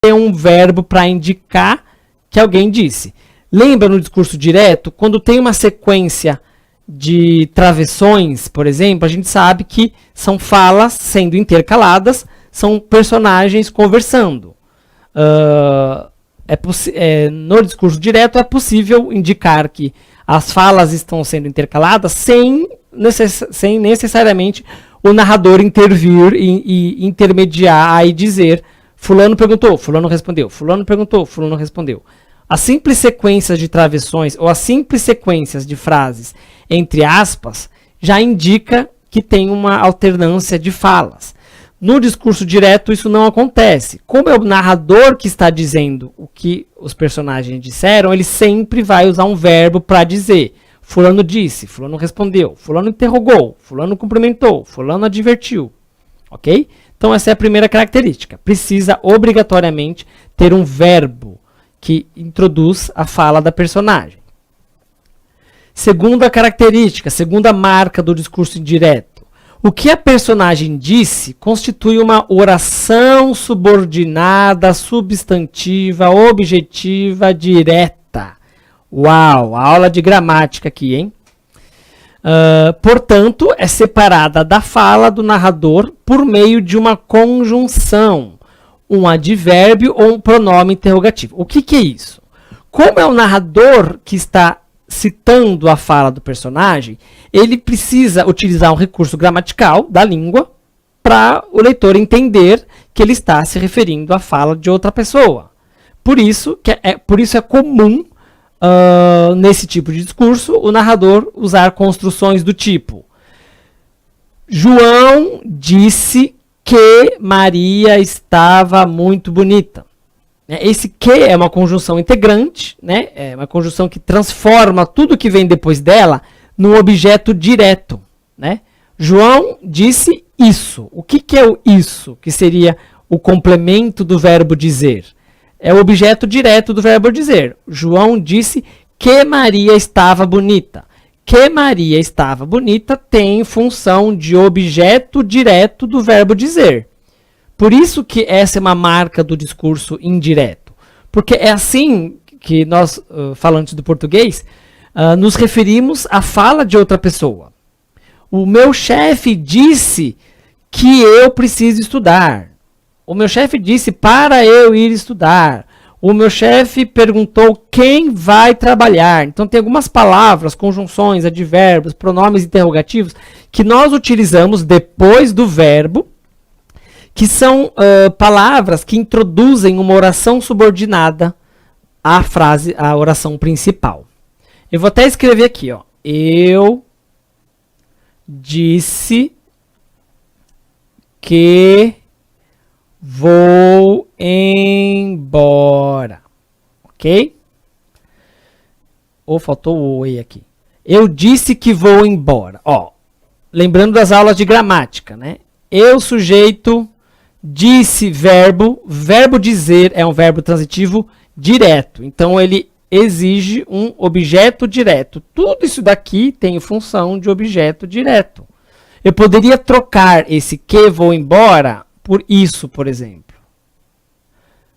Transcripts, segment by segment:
ter um verbo para indicar que alguém disse. Lembra no discurso direto, quando tem uma sequência de travessões, por exemplo, a gente sabe que são falas sendo intercaladas, são personagens conversando. No discurso direto é possível indicar que as falas estão sendo intercaladas sem necessariamente o narrador intervir e intermediar e dizer fulano perguntou, fulano respondeu, fulano perguntou, fulano respondeu. As simples sequências de travessões ou as simples sequências de frases entre aspas já indica que tem uma alternância de falas. No discurso direto isso não acontece. Como é o narrador que está dizendo o que os personagens disseram, ele sempre vai usar um verbo para dizer. Fulano disse, fulano respondeu, fulano interrogou, fulano cumprimentou, fulano advertiu. Ok? Então essa é a primeira característica. Precisa obrigatoriamente ter um verbo que introduz a fala da personagem. Segunda característica, segunda marca do discurso indireto. O que a personagem disse constitui uma oração subordinada, substantiva, objetiva, direta. Uau, aula de gramática aqui, hein? Portanto, é separada da fala do narrador por meio de uma conjunção, um advérbio ou um pronome interrogativo. O que é isso? Como é o narrador que está citando a fala do personagem, ele precisa utilizar um recurso gramatical da língua para o leitor entender que ele está se referindo à fala de outra pessoa. Por isso é comum, nesse tipo de discurso, o narrador usar construções do tipo: João disse que Maria estava muito bonita. Esse que é uma conjunção integrante, né? É uma conjunção que transforma tudo que vem depois dela num objeto direto. Né? João disse isso. O que é o isso? Que seria o complemento do verbo dizer. É o objeto direto do verbo dizer. João disse que Maria estava bonita. Que Maria estava bonita tem função de objeto direto do verbo dizer. Por isso que essa é uma marca do discurso indireto. Porque é assim que nós, falantes do português, nos referimos à fala de outra pessoa. O meu chefe disse que eu preciso estudar. O meu chefe disse para eu ir estudar. O meu chefe perguntou quem vai trabalhar. Então tem algumas palavras, conjunções, advérbios, pronomes interrogativos que nós utilizamos depois do verbo, que são palavras que introduzem uma oração subordinada à frase, à oração principal. Eu vou até escrever aqui, ó. Eu disse que vou embora. Ok? Ou faltou o oi aqui. Eu disse que vou embora. Ó, lembrando das aulas de gramática, né? Eu, sujeito, disse verbo. Verbo dizer é um verbo transitivo direto. Então, ele exige um objeto direto. Tudo isso daqui tem função de objeto direto. Eu poderia trocar esse que vou embora por isso, por exemplo.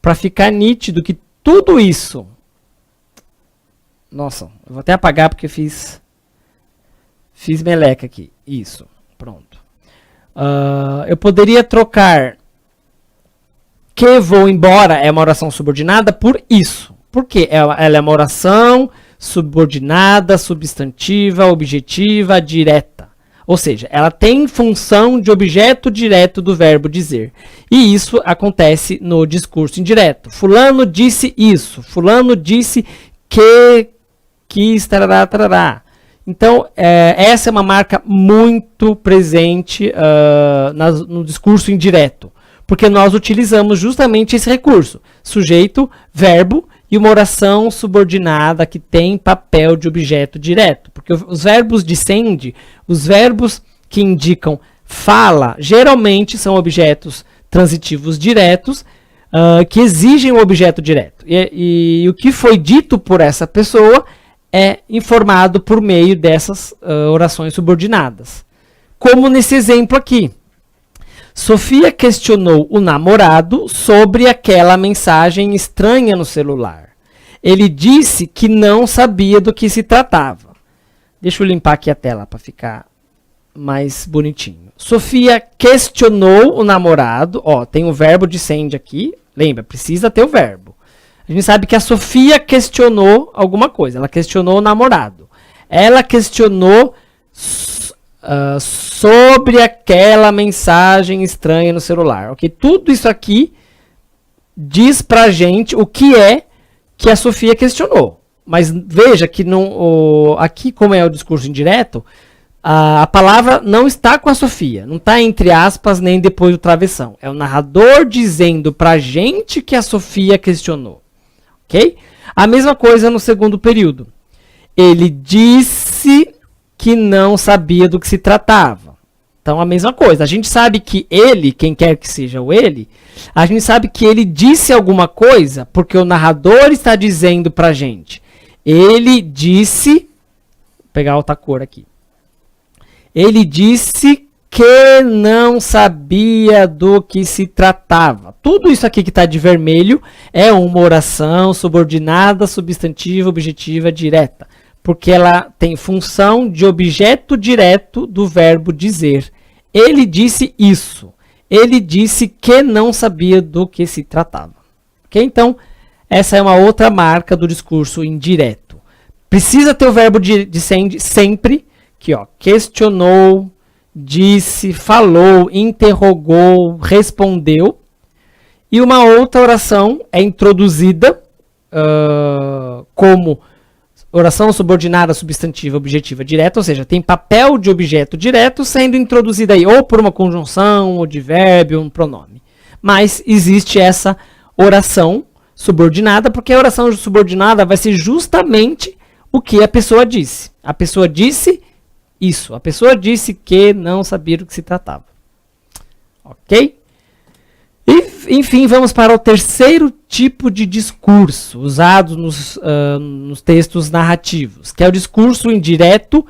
Para ficar nítido que tudo isso... Nossa, eu vou até apagar porque fiz meleca aqui. Isso, pronto. Eu poderia trocar que vou embora é uma oração subordinada por isso. Por quê? Ela é uma oração subordinada, substantiva, objetiva, direta. Ou seja, ela tem função de objeto direto do verbo dizer. E isso acontece no discurso indireto. Fulano disse isso. Fulano disse que quis, tarará, tarará. Então, essa é uma marca muito presente no discurso indireto. Porque nós utilizamos justamente esse recurso. Sujeito, verbo e uma oração subordinada que tem papel de objeto direto. Porque os verbos de sende, os verbos que indicam fala, geralmente são objetos transitivos diretos que exigem um objeto direto. E o que foi dito por essa pessoa é informado por meio dessas orações subordinadas. Como nesse exemplo aqui. Sofia questionou o namorado sobre aquela mensagem estranha no celular. Ele disse que não sabia do que se tratava. Deixa eu limpar aqui a tela para ficar mais bonitinho. Sofia questionou o namorado. Ó, tem o verbo de send aqui. Lembra, precisa ter o verbo. A gente sabe que a Sofia questionou alguma coisa. Ela questionou o namorado. Ela questionou sobre aquela mensagem estranha no celular. Ok? Tudo isso aqui diz pra gente o que é que a Sofia questionou. Mas veja que aqui, como é o discurso indireto, a palavra não está com a Sofia. Não está entre aspas nem depois do travessão. É o narrador dizendo pra gente que a Sofia questionou. Ok? A mesma coisa no segundo período. Ele disse que não sabia do que se tratava. Então, a mesma coisa. A gente sabe que ele, quem quer que seja o ele, a gente sabe que ele disse alguma coisa porque o narrador está dizendo pra gente. Ele disse... Vou pegar outra cor aqui. Ele disse que não sabia do que se tratava. Tudo isso aqui que está de vermelho é uma oração subordinada, substantiva, objetiva, direta. Porque ela tem função de objeto direto do verbo dizer. Ele disse isso. Ele disse que não sabia do que se tratava. Ok? Então, essa é uma outra marca do discurso indireto. Precisa ter o verbo de send sempre. Aqui, ó, questionou, disse, falou, interrogou, respondeu. E uma outra oração é introduzida como oração subordinada, substantiva, objetiva, direta, ou seja, tem papel de objeto direto sendo introduzida aí, ou por uma conjunção, ou advérbio, um pronome. Mas existe essa oração subordinada, porque a oração subordinada vai ser justamente o que a pessoa disse. A pessoa disse isso. A pessoa disse que não sabia do que se tratava. Ok? E, enfim, vamos para o terceiro tipo de discurso usado nos textos narrativos, que é o discurso indireto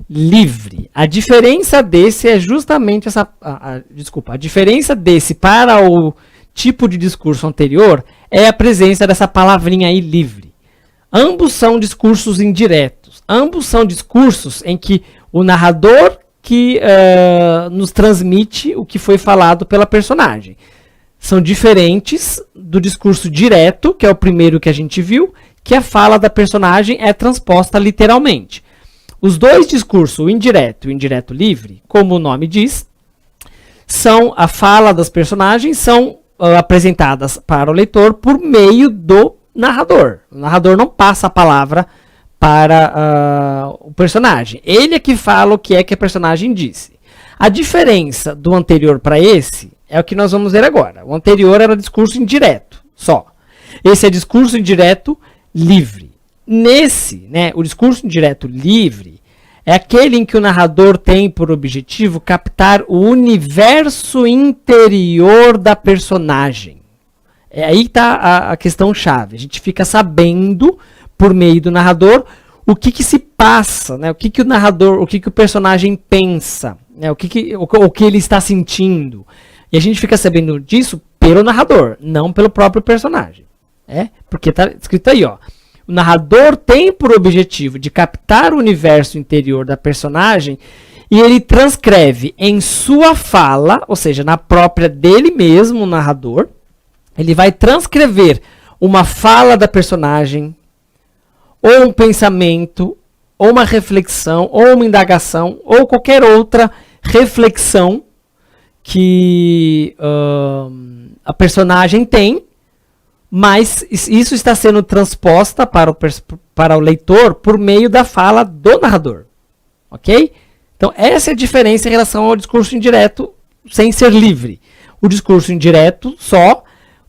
livre. A diferença desse é justamente essa... a diferença desse para o tipo de discurso anterior é a presença dessa palavrinha aí, livre. Ambos são discursos indiretos. Ambos são discursos em que o narrador que nos transmite o que foi falado pela personagem. São diferentes do discurso direto, que é o primeiro que a gente viu, que a fala da personagem é transposta literalmente. Os dois discursos, o indireto e o indireto livre, como o nome diz, são a fala das personagens, são apresentadas para o leitor por meio do narrador. O narrador não passa a palavra para o personagem. Ele é que fala o que é que a personagem disse. A diferença do anterior para esse é o que nós vamos ver agora. O anterior era discurso indireto, só. Esse é discurso indireto livre. Nesse, o discurso indireto livre é aquele em que o narrador tem por objetivo captar o universo interior da personagem. Aí está a questão chave. A gente fica sabendo, por meio do narrador, o que se passa, o que o narrador, o que o personagem pensa, o que ele está sentindo. E a gente fica sabendo disso pelo narrador, não pelo próprio personagem. Porque está escrito aí, ó. O narrador tem por objetivo de captar o universo interior da personagem e ele transcreve em sua fala, ou seja, na própria dele mesmo, o narrador, ele vai transcrever uma fala da personagem, ou um pensamento, ou uma reflexão, ou uma indagação, ou qualquer outra reflexão que a personagem tem, mas isso está sendo transposta para o leitor por meio da fala do narrador. Ok? Então, essa é a diferença em relação ao discurso indireto sem ser livre. O discurso indireto,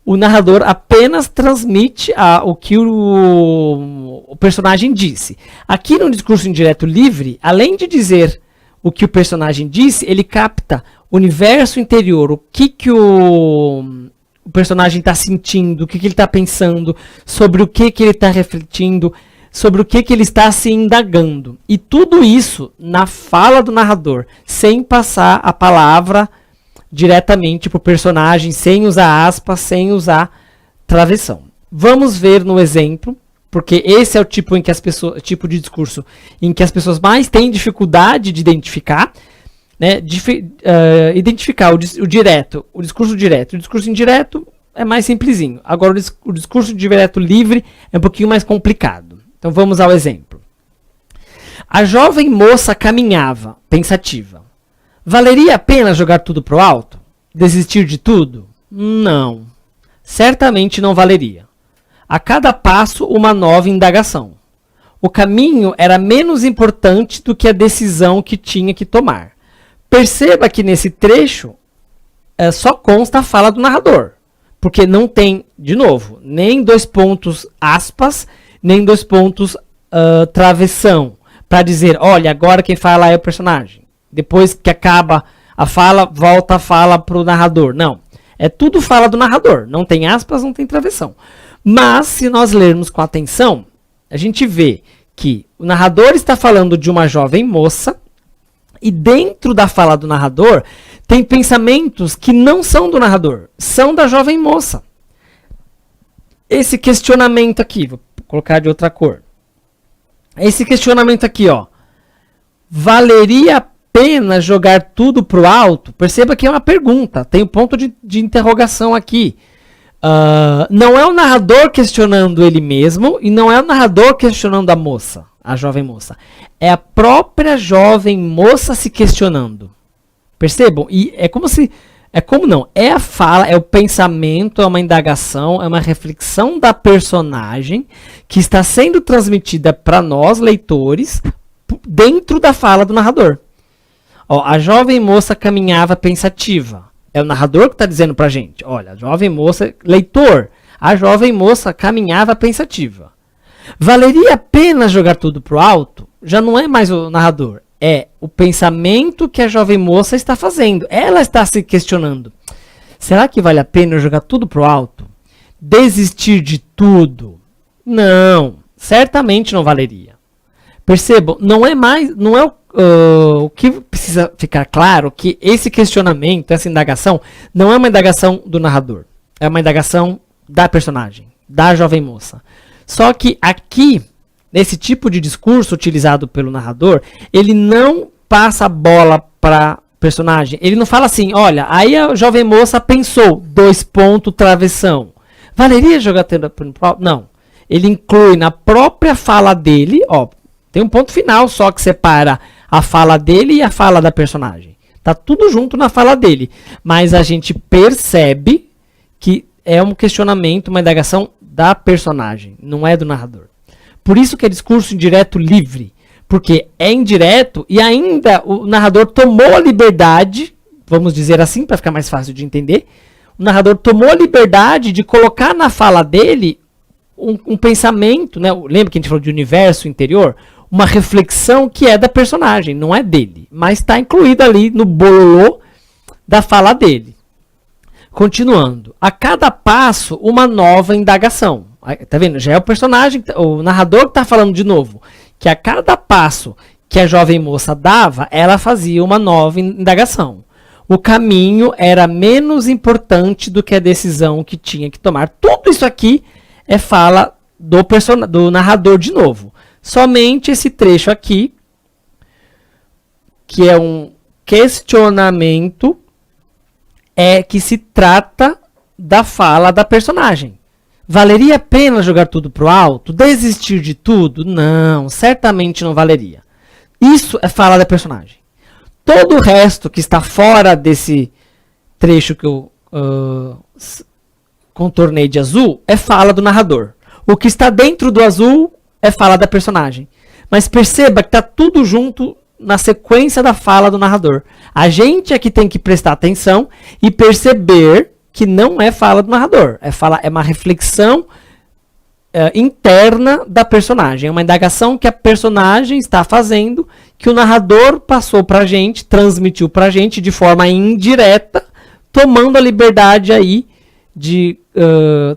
o narrador apenas transmite o que o personagem disse. Aqui no discurso indireto livre, além de dizer o que o personagem disse, ele capta o universo interior, o que o personagem está sentindo, o que ele está pensando, sobre o que ele está refletindo, sobre o que ele está se indagando. E tudo isso na fala do narrador, sem passar a palavra diretamente para o personagem, sem usar aspas, sem usar travessão. Vamos ver no exemplo, porque esse é o tipo em que as pessoas, tipo de discurso em que as pessoas mais têm dificuldade de identificar, né? Identificar o direto, o discurso direto. O discurso indireto é mais simplesinho. Agora o discurso direto livre é um pouquinho mais complicado. Então vamos ao exemplo. A jovem moça caminhava, pensativa. Valeria a pena jogar tudo pro alto? Desistir de tudo? Não. Certamente não valeria. A cada passo, uma nova indagação. O caminho era menos importante do que a decisão que tinha que tomar. Perceba que nesse trecho só consta a fala do narrador. Porque não tem, de novo, nem 2 pontos aspas, nem 2 pontos travessão. Para dizer, olha, agora quem fala é o personagem. Depois que acaba a fala, volta a fala para o narrador. Não. É tudo fala do narrador. Não tem aspas, não tem travessão. Mas, se nós lermos com atenção, a gente vê que o narrador está falando de uma jovem moça e dentro da fala do narrador tem pensamentos que não são do narrador, são da jovem moça. Esse questionamento aqui, vou colocar de outra cor. Esse questionamento aqui, ó. Valeria a pena jogar tudo pro alto? Perceba que é uma pergunta, tem um ponto de interrogação aqui. Não é o narrador questionando ele mesmo e não é o narrador questionando a moça, a jovem moça. É a própria jovem moça se questionando. Percebam? E é como se... É a fala, é o pensamento, é uma indagação, é uma reflexão da personagem que está sendo transmitida para nós, leitores, dentro da fala do narrador. Ó, a jovem moça caminhava pensativa. É o narrador que está dizendo para a gente. Olha, a jovem moça... Leitor, a jovem moça caminhava pensativa. Valeria a pena jogar tudo pro alto? Já não é mais o narrador. É o pensamento que a jovem moça está fazendo. Ela está se questionando. Será que vale a pena jogar tudo pro alto? Desistir de tudo? Não, certamente não valeria. Percebam, não é o que precisa ficar claro que esse questionamento, essa indagação, não é uma indagação do narrador. É uma indagação da personagem, da jovem moça. Só que aqui, nesse tipo de discurso utilizado pelo narrador, ele não passa a bola para personagem. Ele não fala assim, olha, aí a jovem moça pensou, 2 pontos, travessão. Valeria jogar pro alto? Não. Ele inclui na própria fala dele, ó, tem um ponto final só que separa a fala dele e a fala da personagem. Tá tudo junto na fala dele. Mas a gente percebe que é um questionamento, uma indagação da personagem, não é do narrador. Por isso que é discurso indireto livre, porque é indireto e ainda o narrador tomou a liberdade, vamos dizer assim, para ficar mais fácil de entender, o narrador tomou a liberdade de colocar na fala dele um pensamento, né? Lembra que a gente falou de universo interior? Uma reflexão que é da personagem, não é dele, mas está incluída ali no bololô da fala dele. Continuando, a cada passo uma nova indagação. Tá vendo? Já é o personagem, o narrador que está falando de novo, que a cada passo que a jovem moça dava, ela fazia uma nova indagação. O caminho era menos importante do que a decisão que tinha que tomar. Tudo isso aqui é fala do narrador de novo. Somente esse trecho aqui, que é um questionamento, é que se trata da fala da personagem. Valeria a pena jogar tudo pro alto? Desistir de tudo? Não, certamente não valeria. Isso é fala da personagem. Todo o resto que está fora desse trecho que eu contornei de azul é fala do narrador. O que está dentro do azul é fala da personagem. Mas perceba que está tudo junto na sequência da fala do narrador. A gente é que tem que prestar atenção e perceber que não é fala do narrador. É uma reflexão interna da personagem. É uma indagação que a personagem está fazendo, que o narrador passou para a gente, transmitiu para a gente de forma indireta, tomando a liberdade aí de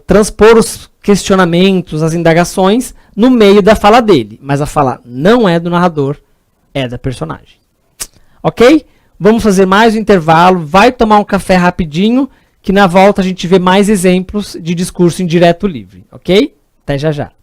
transpor os questionamentos, as indagações no meio da fala dele. Mas a fala não é do narrador, é da personagem. Ok? Vamos fazer mais um intervalo, vai tomar um café rapidinho, que na volta a gente vê mais exemplos de discurso indireto livre, ok? Até já já.